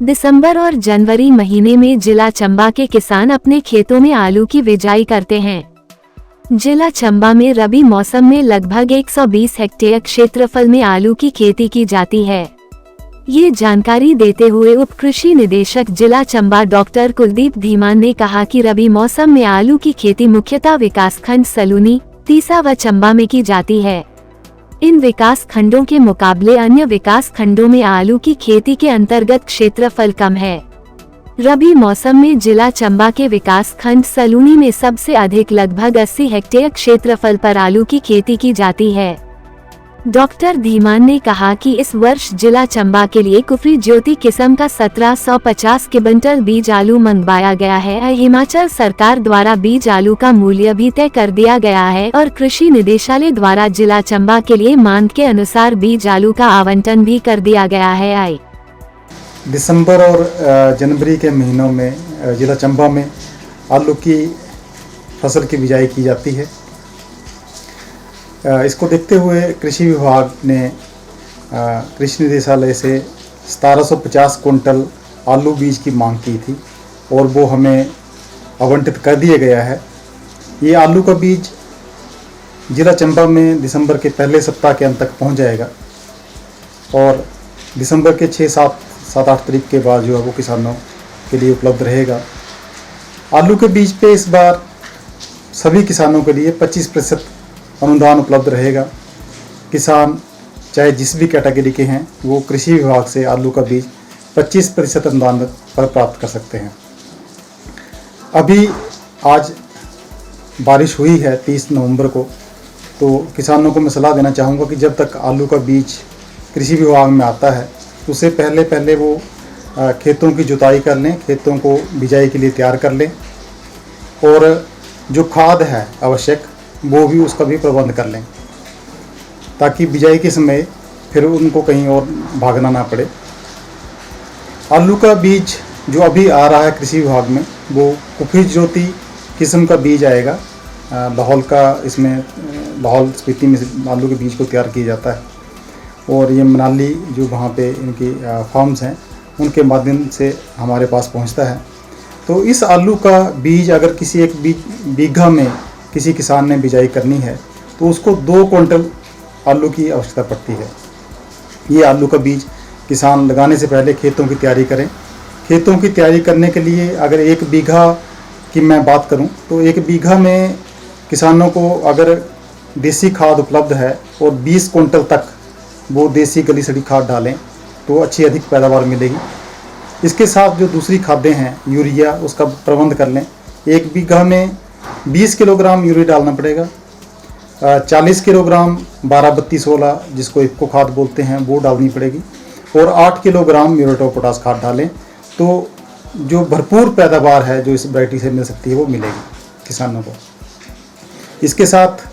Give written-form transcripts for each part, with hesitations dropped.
दिसंबर और जनवरी महीने में जिला चंबा के किसान अपने खेतों में आलू की बिजाई करते हैं। जिला चंबा में रबी मौसम में लगभग 120 हेक्टेयर क्षेत्रफल में आलू की खेती की जाती है। ये जानकारी देते हुए उप कृषि निदेशक जिला चंबा डॉक्टर कुलदीप धीमान ने कहा कि रबी मौसम में आलू की खेती मुख्यतः विकासखंड सलूनी, तीसा व चंबा में की जाती है। इन विकास खंडों के मुकाबले अन्य विकास खंडों में आलू की खेती के अंतर्गत क्षेत्रफल कम है। रबी मौसम में जिला चंबा के विकास खंड सलूनी में सबसे अधिक लगभग 80 हेक्टेयर क्षेत्रफल पर आलू की खेती की जाती है। डॉक्टर धीमान ने कहा कि इस वर्ष जिला चंबा के लिए कुफरी ज्योति किस्म का 1750 क्विंटल बीज आलू मंगवाया गया है। हिमाचल सरकार द्वारा बीज आलू का मूल्य भी तय कर दिया गया है और कृषि निदेशालय द्वारा जिला चंबा के लिए मांग के अनुसार बीज आलू का आवंटन भी कर दिया गया है। दिसंबर और जनवरी के महीनों में जिला चंबा में आलू की फसल की बिजाई की जाती है। इसको देखते हुए कृषि विभाग ने कृषि निदेशालय से 1750 कुंटल आलू बीज की मांग की थी और वो हमें आवंटित कर दिया गया है। ये आलू का बीज जिला चंबा में दिसंबर के पहले सप्ताह के अंत तक पहुंच जाएगा और दिसंबर के 6-7-8 तारीख के बाद जो है वो किसानों के लिए उपलब्ध रहेगा। आलू के बीज पे इस बार सभी किसानों के लिए 25% अनुदान उपलब्ध रहेगा। किसान चाहे जिस भी कैटेगरी के हैं वो कृषि विभाग से आलू का बीज 25% अनुदान पर प्राप्त कर सकते हैं। अभी आज बारिश हुई है 30 नवंबर को, तो किसानों को मैं सलाह देना चाहूँगा कि जब तक आलू का बीज कृषि विभाग में आता है उससे पहले वो खेतों की जुताई कर लें, खेतों को बिजाई के लिए तैयार कर लें और जो खाद है आवश्यक वो भी उसका भी प्रबंध कर लें ताकि बिजाई के समय फिर उनको कहीं और भागना ना पड़े। आलू का बीज जो अभी आ रहा है कृषि विभाग में वो कुफरी ज्योति किस्म का बीज आएगा। लाहौल का इसमें लाहौल स्पीति में आलू के बीज को तैयार किया जाता है और ये मनाली जो वहाँ पे इनकी फार्म्स हैं उनके माध्यम से हमारे पास पहुँचता है। तो इस आलू का बीज अगर किसी एक बीघा में किसी किसान ने बिजाई करनी है तो उसको 2 क्विंटल आलू की आवश्यकता पड़ती है। ये आलू का बीज किसान लगाने से पहले खेतों की तैयारी करें। खेतों की तैयारी करने के लिए अगर 1 बीघा की मैं बात करूं तो 1 बीघा में किसानों को अगर देसी खाद उपलब्ध है और 20 क्विंटल तक वो देसी गली सड़ी खाद डालें तो अच्छी अधिक पैदावार मिलेगी। इसके साथ जो दूसरी खादें हैं यूरिया उसका प्रबंध कर लें। 1 बीघा में 20 किलोग्राम यूरिया डालना पड़ेगा, 40 किलोग्राम 12-32-16 जिसको इको खाद बोलते हैं वो डालनी पड़ेगी और 8 किलोग्राम म्यूरेट ऑफ पोटाश खाद डालें तो जो भरपूर पैदावार है जो इस वैरायटी से मिल सकती है वो मिलेगी किसानों को। इसके साथ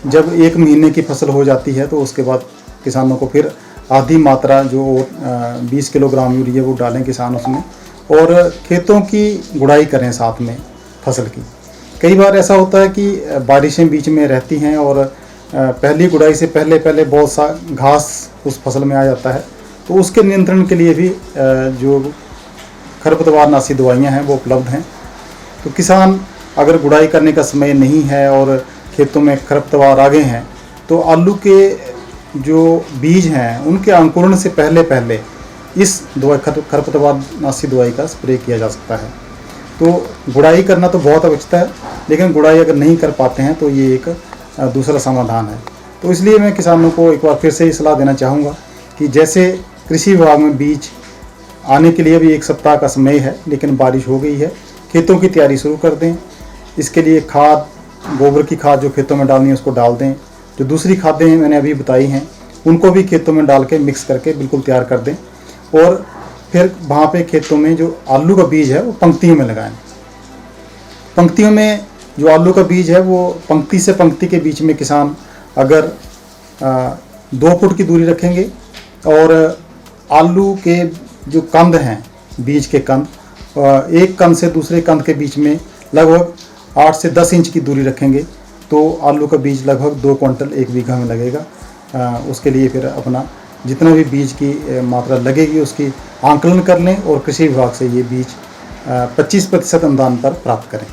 जब 1 महीने की फसल हो जाती है तो उसके बाद किसानों को फिर आधी मात्रा जो 20 किलोग्राम यूरिया वो डालें किसान उसमें और खेतों की गुड़ाई करें साथ में फसल की। कई बार ऐसा होता है कि बारिशें बीच में रहती हैं और पहली गुड़ाई से पहले बहुत सा घास उस फसल में आ जाता है, तो उसके नियंत्रण के लिए भी जो खरपतवारनाशी दवाइयाँ हैं वो उपलब्ध हैं। तो किसान अगर गुड़ाई करने का समय नहीं है और खेतों में खरपतवार आ गए हैं तो आलू के जो बीज हैं उनके अंकुरण से पहले इस दवाई खरपतवारनाशी दवाई का स्प्रे किया जा सकता है। तो गुड़ाई करना तो बहुत आवश्यक है, लेकिन गुड़ाई अगर नहीं कर पाते हैं तो ये एक दूसरा समाधान है। तो इसलिए मैं किसानों को एक बार फिर से ही सलाह देना चाहूँगा कि जैसे कृषि विभाग में बीज आने के लिए भी 1 सप्ताह का समय है, लेकिन बारिश हो गई है, खेतों की तैयारी शुरू कर दें। इसके लिए खाद, गोबर की खाद जो खेतों में डालनी है उसको डाल दें। जो दूसरी खादें मैंने अभी बताई हैं उनको भी खेतों में डाल के मिक्स करके बिल्कुल तैयार कर दें और फिर वहाँ पे खेतों में जो आलू का बीज है वो पंक्तियों में लगाएं। पंक्तियों में जो आलू का बीज है वो पंक्ति से पंक्ति के बीच में किसान अगर 2 फुट की दूरी रखेंगे और आलू के जो कंद हैं बीज के कंद, एक कंद से दूसरे कंद के बीच में लगभग 8 से 10 इंच की दूरी रखेंगे तो आलू का बीज लगभग 2 क्विंटल 1 बीघा में लगेगा। उसके लिए फिर अपना जितना भी बीज की मात्रा लगेगी उसकी आंकलन कर लें और कृषि विभाग से ये बीज 25% अनुदान पर प्राप्त करें।